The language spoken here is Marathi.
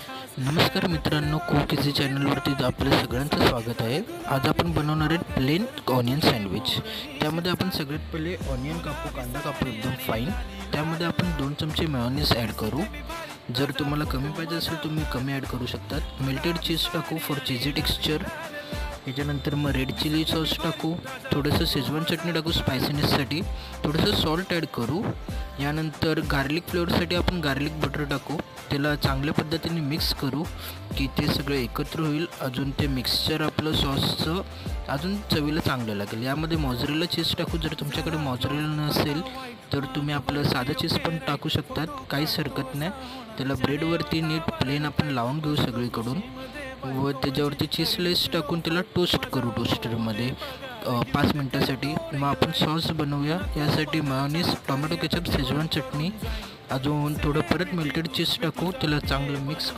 नमस्कार मित्रांनो, कुक इझी चॅनलवरती आपलं सगळ्यांचं स्वागत आहे। आज आपण बनवणार आहे प्लेन ऑनियन सँडविच। त्यामध्ये आपण सगळ्यात पहिले ऑनियन कापू, कांदा कापू एकदम फाईन। त्यामध्ये आपण 2 चमचे मेयोनीज ॲड करू। जर तुम्हाला कमी पाहिजे असेल तुम्ही कमी ॲड करू शकतात। मेल्टेड चीज टाकू फॉर चीजी टेक्स्चर। याच्यानंतर मग रेड चिली सॉस टाकू, थोडंसं शेजवान चटणी टाकू स्पायसीनेससाठी, थोडंसं सॉल्ट ॲड करू। यानंतर गार्लिक फ्लेवरसाठी आपण गार्लिक बटर टाकू। त्याला चांगल्या पद्धतीने मिक्स करू की ते सगळं एकत्र होईल। अजून ते मिक्सचर आपलं सॉसचं अजून चवीला चांगलं लागेल। यामध्ये मोझरेला चीज टाकू। जर तुमच्याकडे मोझरेला नसेल तर तुम्ही आपलं साधं चीज पण टाकू शकतात, काहीच हरकत नाही। त्याला ब्रेडवरती नीट प्लेन आपण लावून घेऊ सगळीकडून व त्याच्यावरती चीज स्लाइस टाकून त्याला टोस्ट करू टोस्टरमध्ये 5 मिनटासाठी। मग आपण सॉस बनवूया। यासाठी मेयोनीज, टोमॅटो केचप, शेजवान चटणी, अजून थोडं परत मेल्टेड चीज टाकू, त्याला चांगलं मिक्स